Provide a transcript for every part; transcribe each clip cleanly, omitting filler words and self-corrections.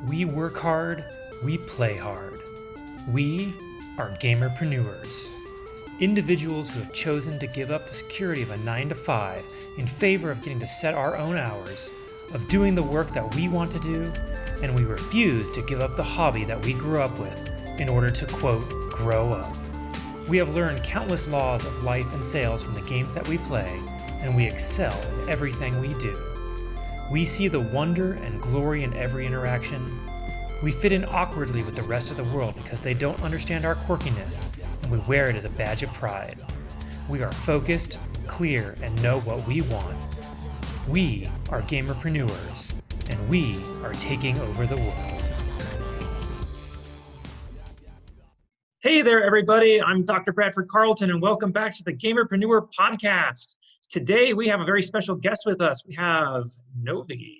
We work hard, we play hard. We are gamerpreneurs. Individuals who have chosen to give up the security of a 9 to 5 in favor of getting to set our own hours, of doing the work that we want to do, and we refuse to give up the hobby that we grew up with in order to, quote, grow up. We have learned countless laws of life and sales from the games that we play, and we excel in everything we do. We see the wonder and glory in every interaction. We fit in awkwardly with the rest of the world because they don't understand our quirkiness, and we wear it as a badge of pride. We are focused, clear, and know what we want. We are gamerpreneurs, and we are taking over the world. Hey there, everybody. I'm Dr. Bradford Carlton, and welcome back to the Gamerpreneur podcast. Today, we have a very special guest with us. We have Novii.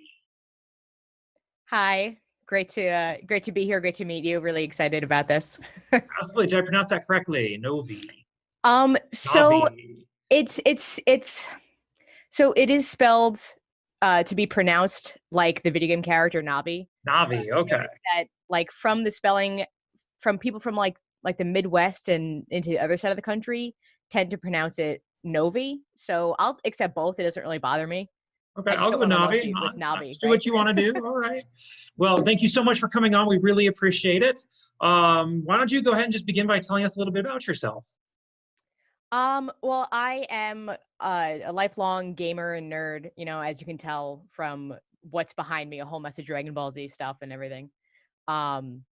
Hi, great to be here. Great to meet you. Really excited about this. Absolutely. Did I pronounce that correctly? Novii. So Novii. so it is spelled to be pronounced like the video game character Navi. Novii. Okay. That like from the spelling, from people from like the Midwest and into the other side of the country tend to pronounce it Novii. So I'll accept both. It doesn't really bother me. Okay, I I'll just go with don't want to Novii. associate with Navi. Do what you want to do. All right. Well, thank you so much for coming on. We really appreciate it. Why don't you go ahead and just begin by telling us a little bit about yourself? Well, I am a lifelong gamer and nerd, as you can tell from what's behind me, a whole mess of Dragon Ball Z stuff and everything. Um,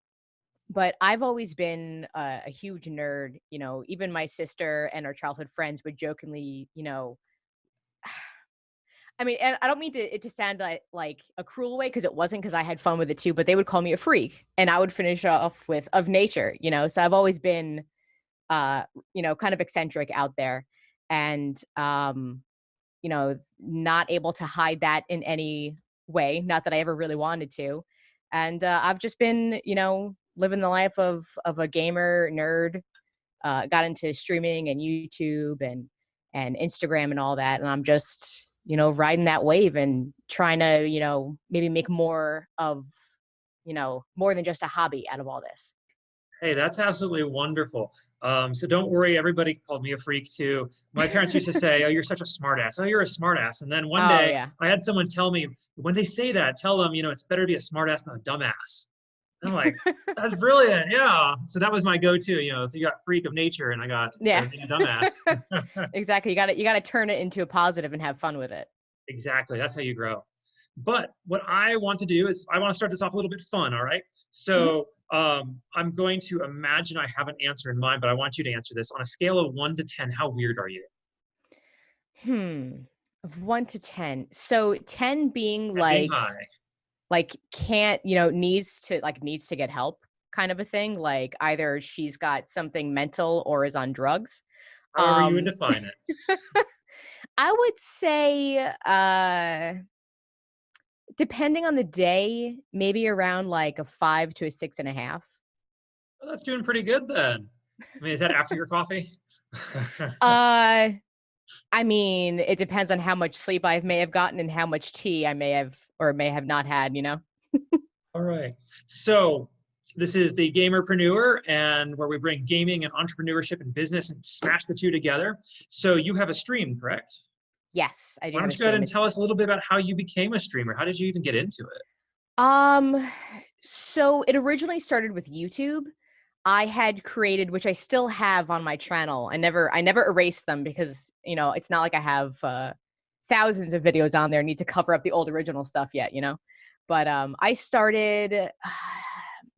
but I've always been a huge nerd, even my sister and our childhood friends would jokingly, I mean, and I don't mean it to sound like a cruel way, because it wasn't, because I had fun with it too, but they would call me a freak, and I would finish off with of nature, so I've always been kind of eccentric out there, and not able to hide that in any way, not that I ever really wanted to. And I've just been, living the life of a gamer nerd, got into streaming and YouTube and Instagram and all that, and I'm just, riding that wave and trying to, maybe make more of, more than just a hobby out of all this. Hey, that's absolutely wonderful. So don't worry, everybody called me a freak too. My parents used to say, "Oh, you're such a smartass. Oh, you're a smartass." And then one Oh day yeah. I had someone tell me, when they say that, tell them, it's better to be a smartass than a dumbass. And I'm like, that's brilliant. Yeah. So that was my go-to, so you got freak of nature and I got Yeah. being a dumbass. Exactly. You got to turn it into a positive and have fun with it. Exactly. That's how you grow. But what I want to do is I want to start this off a little bit fun. All right. So I'm going to imagine I have an answer in mind, but I want you to answer this on a scale of 1 to 10. How weird are you? Of 1 to 10. So 10 being 10 being high. like can't, needs to get help kind of a thing. Like either she's got something mental or is on drugs. However you would define it. I would say, depending on the day, maybe around like a 5 to a 6.5. Well, that's doing pretty good then. I mean, is that after your coffee? I mean, it depends on how much sleep I may have gotten and how much tea I may have or may have not had, All right. So this is the Gamerpreneur, and where we bring gaming and entrepreneurship and business and smash the two together. So you have a stream, correct? Yes, I do. Why don't you go ahead and tell us a little bit about how you became a streamer? How did you even get into it? So it originally started with YouTube. I had created, which I still have on my channel. I never erased them because, it's not like I have thousands of videos on there. I need to cover up the old original stuff yet, But I started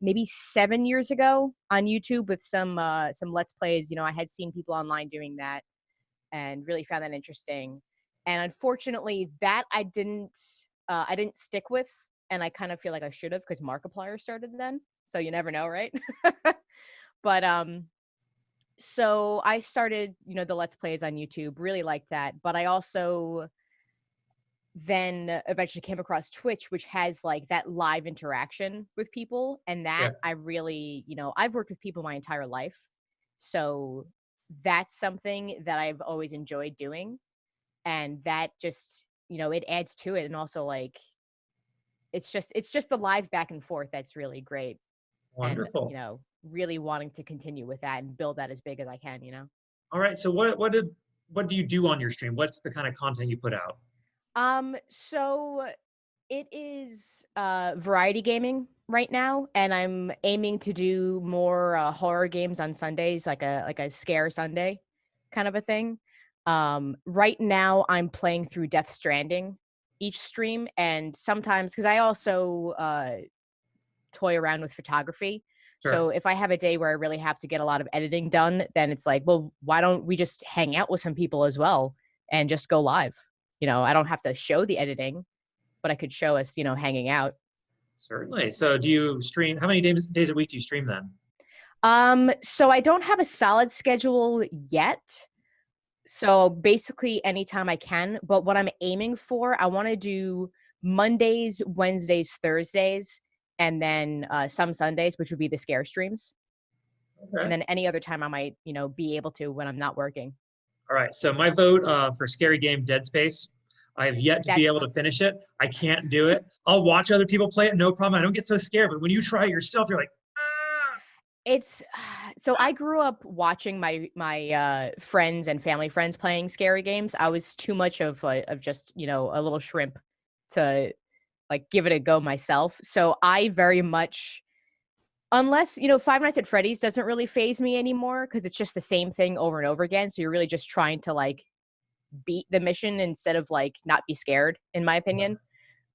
maybe 7 years ago on YouTube with some Let's Plays. I had seen people online doing that and really found that interesting. And unfortunately, that I didn't stick with, and I kind of feel like I should have, because Markiplier started then. So you never know, right? But so I started, the Let's Plays on YouTube, really liked that. But I also then eventually came across Twitch, which has like that live interaction with people. And that I really, I've worked with people my entire life. So that's something that I've always enjoyed doing. And that just, it adds to it. And also like, it's just the live back and forth that's really great. And, Wonderful. really wanting to continue with that and build that as big as I can. All right. So what do you do on your stream? What's the kind of content you put out? So it is variety gaming right now, and I'm aiming to do more horror games on Sundays, like a scare Sunday kind of a thing. Right now I'm playing through Death Stranding each stream, and sometimes because I also toy around with photography. Sure. So if I have a day where I really have to get a lot of editing done, then it's like, well, why don't we just hang out with some people as well and just go live? I don't have to show the editing, but I could show us, hanging out. Certainly. So do you stream? How many days a week do you stream then? So I don't have a solid schedule yet. So basically anytime I can, but what I'm aiming for, I want to do Mondays, Wednesdays, Thursdays, and then some Sundays, which would be the scare streams. And Okay. then any other time I might, be able to when I'm not working. All right. So my vote for scary game Dead Space. I have yet to be able That's to finish it. I can't do it. I'll watch other people play it, no problem. I don't get so scared. But when you try it yourself, you're like, ah. it's so I grew up watching my friends and family friends playing scary games. I was too much of just, a little shrimp to like give it a go myself. So I very much, unless, Five Nights at Freddy's doesn't really phase me anymore because it's just the same thing over and over again. So you're really just trying to like beat the mission instead of like not be scared, in my opinion.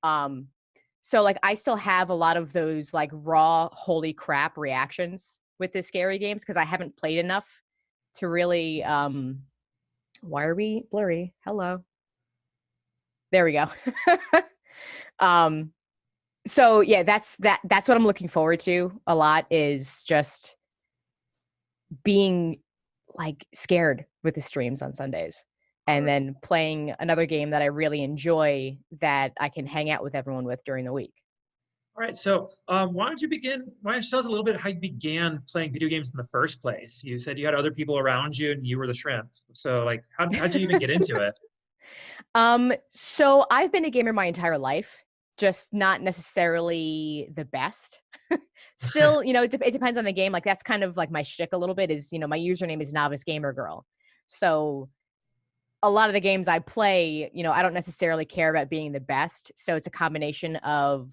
So like I still have a lot of those like raw holy crap reactions with the scary games because I haven't played enough to really why are we blurry? Hello. There we go. So yeah, that's what I'm looking forward to a lot, is just being like scared with the streams on Sundays. And then playing another game that I really enjoy that I can hang out with everyone with during the week. All right. So why don't you tell us a little bit how you began playing video games in the first place? You said you had other people around you and you were the shrimp. So like, how'd you even get into it? So I've been a gamer my entire life, just not necessarily the best. Still, it depends on the game. Like that's kind of like my shtick a little bit is, my username is Novice Gamer Girl. So a lot of the games I play, I don't necessarily care about being the best. So it's a combination of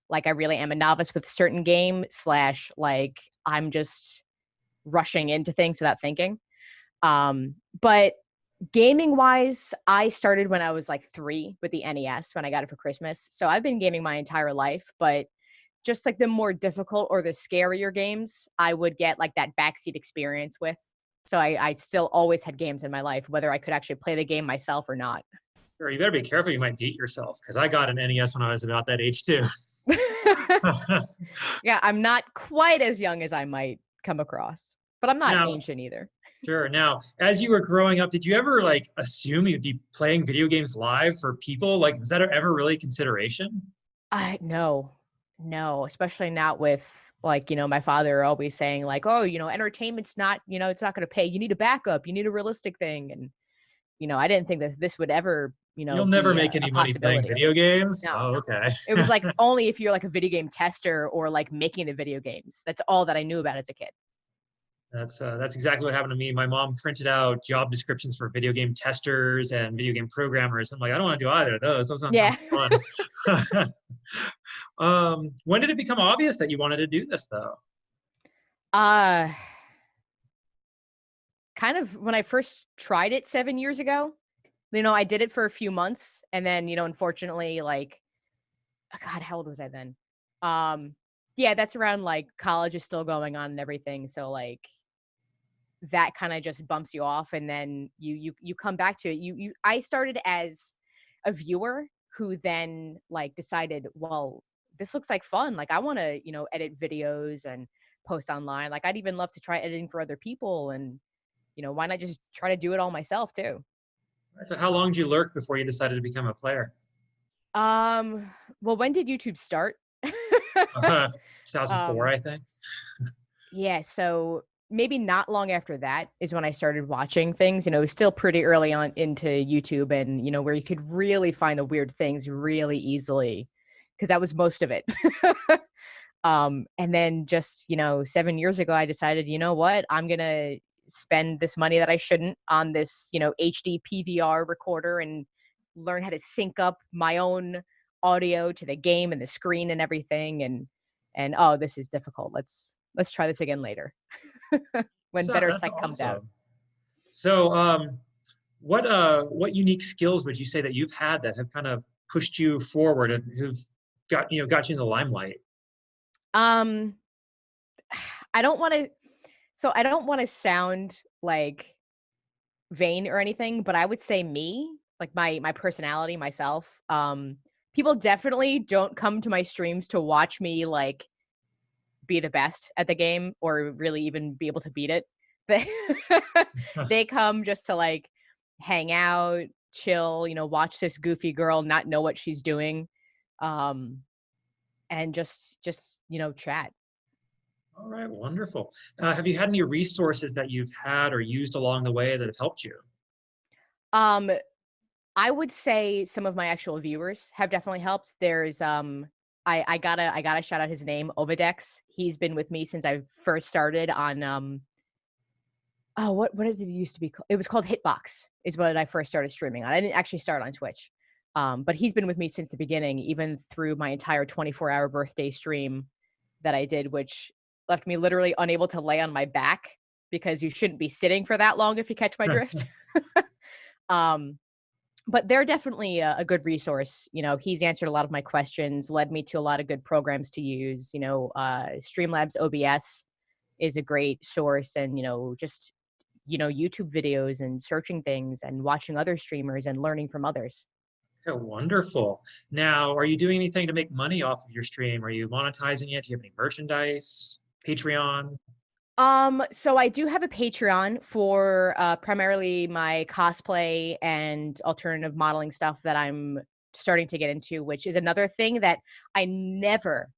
like, I really am a novice with a certain game / like I'm just rushing into things without thinking. But gaming wise, I started when I was like 3 with the NES when I got it for Christmas. So I've been gaming my entire life, but just like the more difficult or the scarier games, I would get like that backseat experience with. So I still always had games in my life, whether I could actually play the game myself or not. Sure, you better be careful. You might date yourself because I got an NES when I was about that age too. Yeah, I'm not quite as young as I might come across, but I'm not ancient either. Sure. Now, as you were growing up, did you ever like assume you'd be playing video games live for people? Like, was that ever really consideration? No, especially not with like, my father always saying like, oh, entertainment's not, it's not going to pay. You need a backup. You need a realistic thing. And, I didn't think that this would ever, You'll never be make a any money playing possibility. video games? No, Oh, no. okay. It was like only if you're like a video game tester or like making the video games. That's all that I knew about as a kid. That's exactly what happened to me. My mom printed out job descriptions for video game testers and video game programmers. I'm like, I don't want to do either of those. Those sound fun. When did it become obvious that you wanted to do this, though? Kind of when I first tried it 7 years ago. I did it for a few months, and then, unfortunately, like, oh God, how old was I then? Yeah, that's around like college is still going on and everything. So like that kind of just bumps you off, and then you come back to it. I started as a viewer who then like decided, well, this looks like fun. Like I want to, edit videos and post online. Like I'd even love to try editing for other people, and why not just try to do it all myself too? So how long did you lurk before you decided to become a player? Well, when did YouTube start? 2004, I think. Yeah, so maybe not long after that is when I started watching things. It was still pretty early on into YouTube, and where you could really find the weird things really easily. because that was most of it. And then just, 7 years ago, I decided, you know what, I'm going to spend this money that I shouldn't on this, HD PVR recorder and learn how to sync up my own audio to the game and the screen and everything. And oh, this is difficult. Let's try this again later when better That's tech comes out. awesome. So, what unique skills would you say that you've had that have kind of pushed you forward and who've got you in the limelight? Um, I don't want to. So I don't want to sound like vain or anything, but I would say me, like my personality, myself. People definitely don't come to my streams to watch me like be the best at the game or really even be able to beat it. They they come just to like hang out, chill, watch this goofy girl not know what she's doing, um, and just chat. All right, wonderful. Have you had any resources that you've had or used along the way that have helped you? Um, I would say some of my actual viewers have definitely helped. There's I gotta shout out his name, Ovidex. He's been with me since I first started on oh, what did it used to be called? It was called Hitbox is what I first started streaming on. I didn't actually start on Twitch. But he's been with me since the beginning, even through my entire 24-hour birthday stream that I did, which left me literally unable to lay on my back because you shouldn't be sitting for that long if you catch my drift. um, but they're definitely a good resource. He's answered a lot of my questions, led me to a lot of good programs to use. Streamlabs OBS is a great source, and just YouTube videos and searching things and watching other streamers and learning from others. Okay, wonderful. Now, are you doing anything to make money off of your stream? Are you monetizing it? Do you have any merchandise? Patreon? So I do have a Patreon for primarily my cosplay and alternative modeling stuff that I'm starting to get into, which is another thing that I never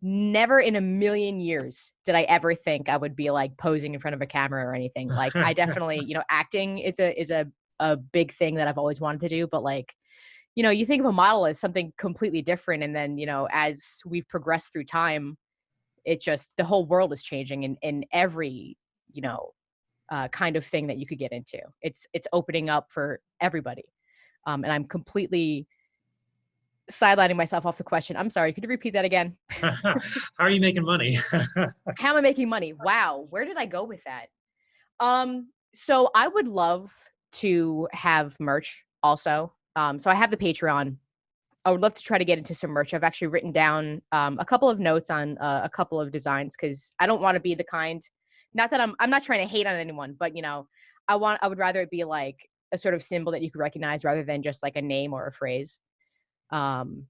in a million years did I ever think I would be like posing in front of a camera or anything. Like I definitely, acting is a big thing that I've always wanted to do, but like, you think of a model as something completely different, and then, as we've progressed through time, it just the whole world is changing in every, kind of thing that you could get into. It's opening up for everybody. And I'm completely sidelining myself off the question. I'm sorry, could you repeat that again? How are you making money? How am I making money? Wow, where did I go with that? So I would love to have merch also. So I have the Patreon. I would love to try to get into some merch. I've actually written down a couple of notes on a couple of designs because I don't want to be the kind. Not that I'm not trying to hate on anyone, but I would rather it be like a sort of symbol that you could recognize rather than just like a name or a phrase. And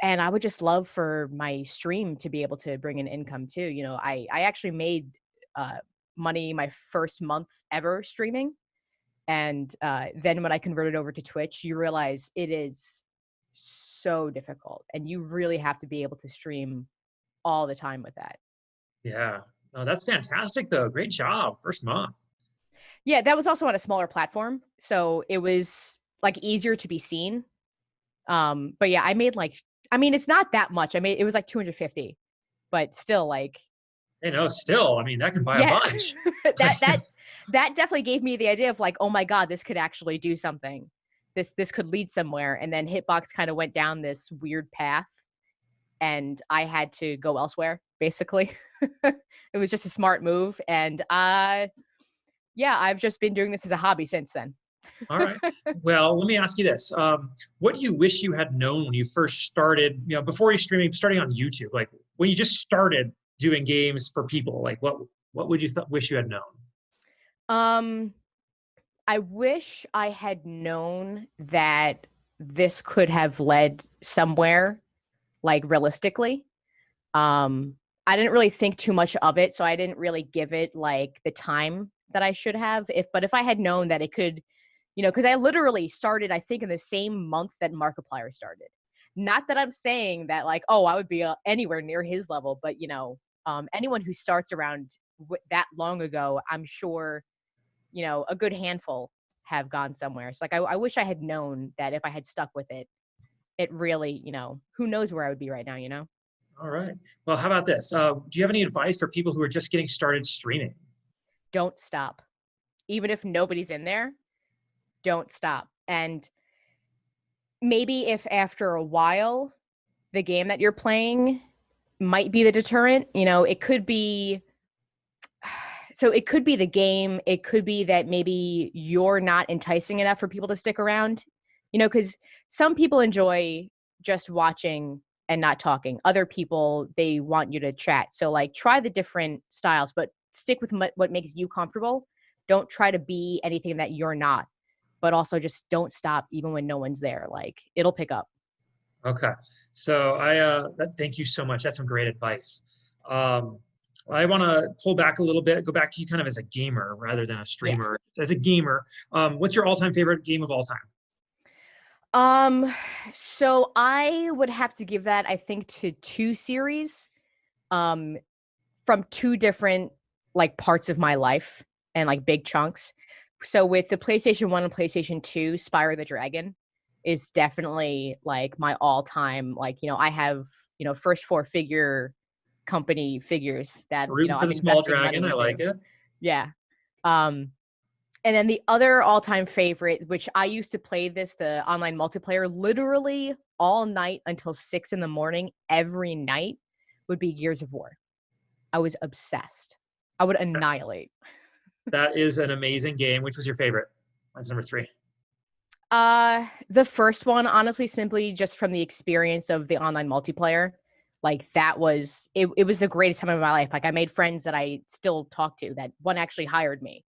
I would just love for my stream to be able to bring in income too. I actually made money my first month ever streaming. And then when I converted over to Twitch, you realize it is so difficult. And you really have to be able to stream all the time with that. Yeah. Oh, that's fantastic, though. Great job. First month. Yeah, that was also on a smaller platform. So it was like easier to be seen. But yeah, I made like, I mean, it's not that much. It was like 250, but still like, Still, I mean, that can buy a yeah, bunch. that definitely gave me the idea of like, oh my God, this could actually do something. This could lead somewhere. And then Hitbox kind of went down this weird path and I had to go elsewhere, basically. It was just a smart move. And yeah, I've just been doing this as a hobby since then. All right. Well, let me ask you this. What do you wish you had known when you first started, before you starting on YouTube, like when you just started doing games for people, like what would you wish you had known? Um, I wish I had known that this could have led somewhere, like realistically. I didn't really think too much of it, so I didn't really give it like the time that I should have. But if I had known that it could, because I literally started, I think, in the same month that Markiplier started. Not that I'm saying that like, oh, I would be anywhere near his level, but anyone who starts around that long ago, I'm sure, a good handful have gone somewhere. So like, I wish I had known that if I had stuck with it, it really, who knows where I would be right now, All right. Well, how about this? Do you have any advice for people who are just getting started streaming? Don't stop. Even if nobody's in there, don't stop. And maybe if after a while, the game that you're playing might be the deterrent, it could be. So it could be the game. It could be that maybe you're not enticing enough for people to stick around, because some people enjoy just watching and not talking. Other people, they want you to chat. So like try the different styles, but stick with what makes you comfortable. Don't try to be anything that you're not, but also just don't stop even when no one's there. Like it'll pick up. Okay. So thank you so much. That's some great advice. I want to pull back a little bit, go back to you kind of as a gamer rather than a streamer. Yeah. As a gamer, what's your all-time favorite game of all time? So I would have to give that, I think, to two series, from two different like parts of my life and like big chunks. So with the PlayStation 1 and PlayStation 2, Spyro the Dragon is definitely like my all-time, like, I have, first four figure company figures that, I'm the small dragon. I like it. Yeah. And then the other all-time favorite, which I used to play the online multiplayer, literally all night until 6 a.m. every night, would be Gears of War. I was obsessed. I would annihilate. That is an amazing game. Which was your favorite? That's number 3. The first one, honestly, simply just from the experience of the online multiplayer. Like that was, it was the greatest time of my life. Like I made friends that I still talk to, that one actually hired me.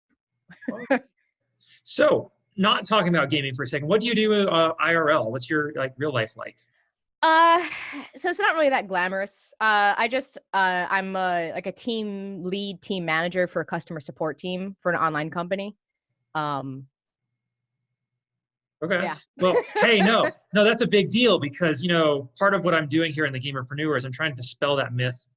So, not talking about gaming for a second, what do you do IRL? What's your like real life like? So it's not really that glamorous. I'm like a team lead, team manager for a customer support team for an online company. Okay. Yeah. Well, hey, no, that's a big deal because, part of what I'm doing here in the Gamerpreneur is I'm trying to dispel that myth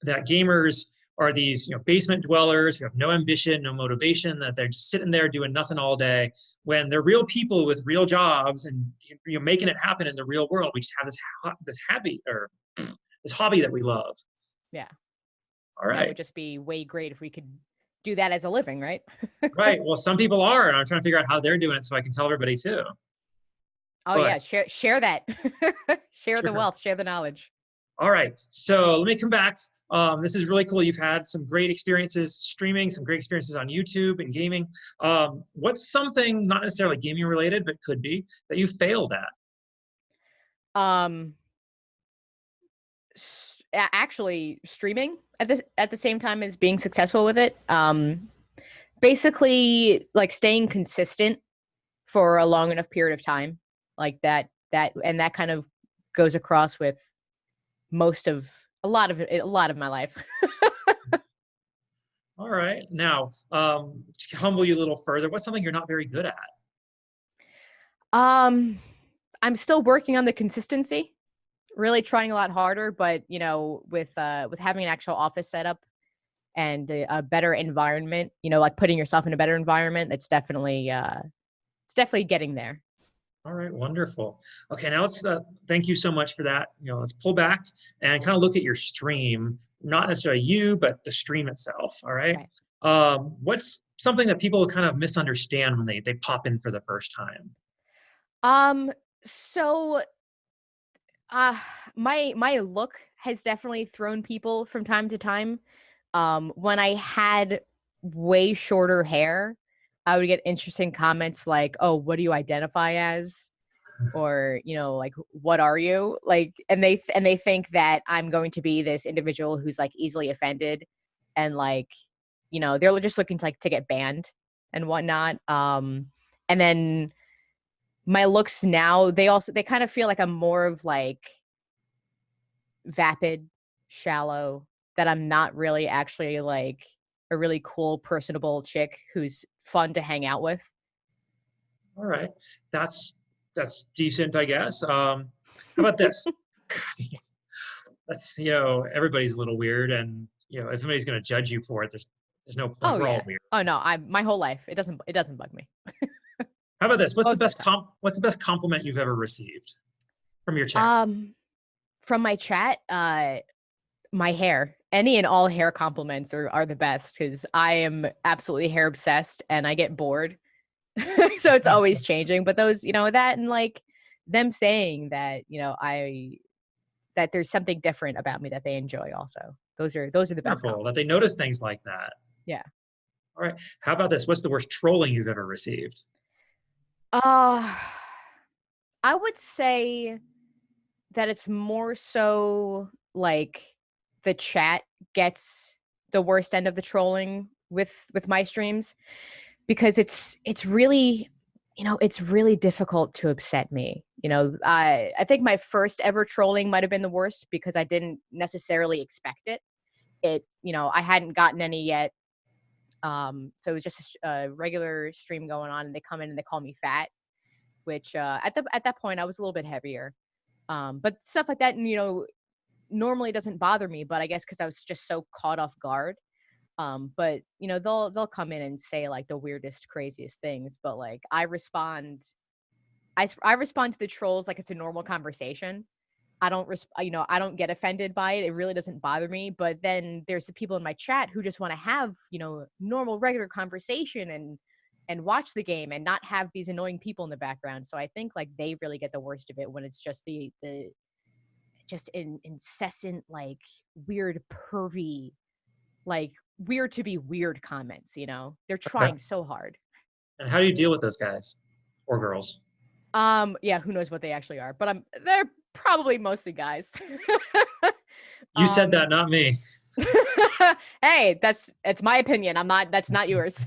that gamers are these, basement dwellers who have no ambition, no motivation, that they're just sitting there doing nothing all day, when they're real people with real jobs and, making it happen in the real world. We just have this hobby that we love. Yeah. All right. That would just be way great if we could do that as a living, right? Right. Well, some people are, and I'm trying to figure out how they're doing it so I can tell everybody too. Oh, but, yeah. Share that. Share the wealth, share the knowledge. All right. So let me come back. This is really cool. You've had some great experiences streaming, some great experiences on YouTube and gaming. What's something not necessarily gaming related, but could be, that you failed at? Actually streaming at the same time as being successful with it. Basically like staying consistent for a long enough period of time, like that kind of goes across with a lot of my life. All right. Now, to humble you a little further, what's something you're not very good at? I'm still working on the consistency, really trying a lot harder, but with having an actual office setup and a better environment, like putting yourself in a better environment, it's definitely getting there. All right, wonderful. Okay, now let's thank you so much for that. Let's pull back and kind of look at your stream, not necessarily you, but the stream itself. All right. What's something that people kind of misunderstand when they pop in for the first time? So my look has definitely thrown people from time to time. When I had way shorter hair, I would get interesting comments like, "Oh, what do you identify as?" Or, like, "What are you?" Like, and they think that I'm going to be this individual who's like easily offended, and like, they're just looking to get banned and whatnot. And then my looks now, they kind of feel like I'm more of like vapid, shallow, that I'm not really actually like a really cool, personable chick who's fun to hang out with. All right. That's decent, I guess. How about this? That's, everybody's a little weird, and if anybody's going to judge you for it, there's no point. Oh, We're yeah. all weird. Oh no, my whole life it doesn't bug me. How about this? What's the best compliment you've ever received from your chat? From my chat, my hair. Any and all hair compliments are the best because I am absolutely hair obsessed and I get bored. So it's always changing. But those, that and like them saying that, that there's something different about me that they enjoy also. Those are the best Wonderful that they notice things like that. Yeah. All right. How about this? What's the worst trolling you've ever received? I would say that it's more so like the chat gets the worst end of the trolling with my streams because it's really it's really difficult to upset me. I think my first ever trolling might have been the worst because I didn't necessarily expect it. I hadn't gotten any yet. So it was just a regular stream going on and they come in and they call me fat, which at that point I was a little bit heavier. But stuff like that, normally doesn't bother me, but I guess because I was just so caught off guard. But they'll come in and say like the weirdest, craziest things, but like I respond to the trolls like it's a normal conversation. I don't get offended by it. It really doesn't bother me. But then there's the people in my chat who just want to have, normal, regular conversation and watch the game and not have these annoying people in the background. So I think like they really get the worst of it when it's just the incessant, like weird, pervy, like weird to be weird comments, they're trying so hard. And how do you deal with those guys or girls? Yeah, who knows what they actually are, but they're probably mostly guys. You said that, not me. Hey, it's my opinion. That's not yours.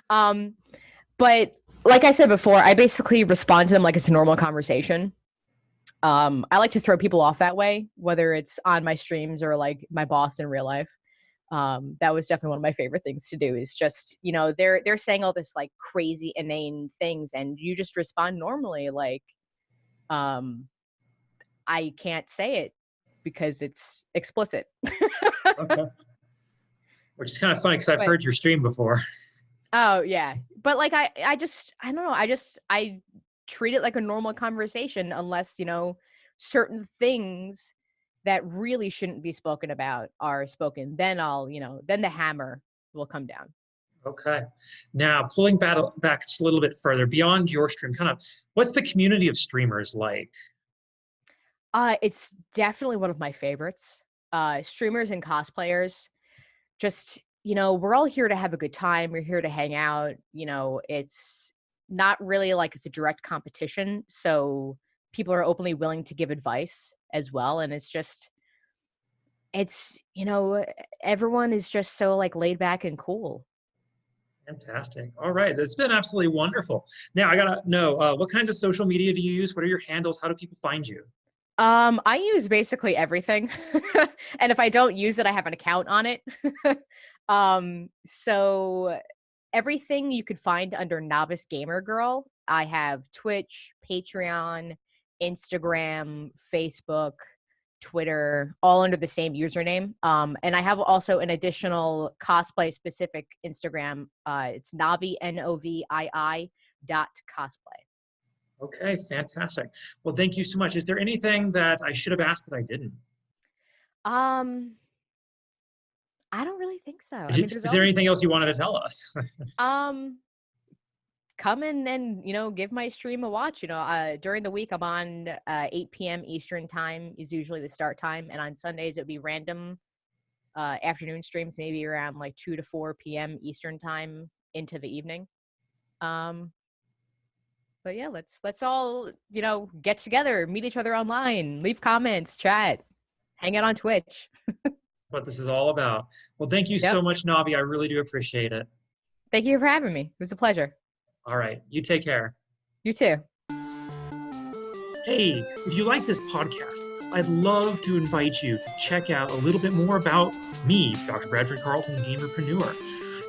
But like I said before, I basically respond to them like it's a normal conversation. I like to throw people off that way, whether it's on my streams or like my boss in real life. That was definitely one of my favorite things to do is just, they're saying all this like crazy, inane things and you just respond normally. Like, I can't say it because it's explicit. Okay. Which is kind of funny because I've heard your stream before. Oh yeah. But like, I don't know. I treat it like a normal conversation unless, certain things that really shouldn't be spoken about are spoken. Then then the hammer will come down. Okay. Now, pulling back just a little bit further beyond your stream, kind of what's the community of streamers like? It's definitely one of my favorites. Streamers and cosplayers, just, we're all here to have a good time. We're here to hang out. It's not really like it's a direct competition. So people are openly willing to give advice as well. And everyone is just so like laid back and cool. Fantastic. All right. That's been absolutely wonderful. Now I gotta know, what kinds of social media do you use? What are your handles? How do people find you? I use basically everything. And if I don't use it, I have an account on it. So everything you could find under Novice Gamer Girl. I have Twitch, Patreon, Instagram, Facebook, Twitter, all under the same username. And I have also an additional cosplay specific Instagram. It's Novii, Novii .cosplay. Okay, fantastic. Well, thank you so much. Is there anything that I should have asked that I didn't? I don't really think so. Is there anything else you wanted to tell us? Come in and, give my stream a watch. During the week, I'm on 8 p.m. Eastern time is usually the start time. And on Sundays, it'll be random afternoon streams, maybe around like 2 to 4 p.m. Eastern time into the evening. But yeah, let's all, get together, meet each other online, leave comments, chat, hang out on Twitch. What this is all about. Well, thank you so much, Novii. I really do appreciate it. Thank you for having me. It was a pleasure. All right. You take care. You too. Hey, if you like this podcast, I'd love to invite you to check out a little bit more about me, Dr. Bradford Carlton, Gamerpreneur.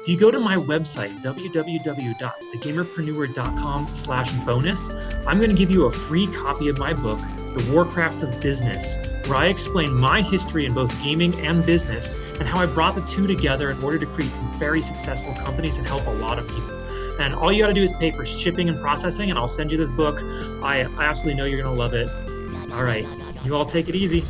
If you go to my website, www.thegamerpreneur.com/bonus, I'm going to give you a free copy of my book, The Warcraft of Business, where I explain my history in both gaming and business and how I brought the two together in order to create some very successful companies and help a lot of people. And all you got to do is pay for shipping and processing, and I'll send you this book. I absolutely know you're going to love it. All right. You all take it easy.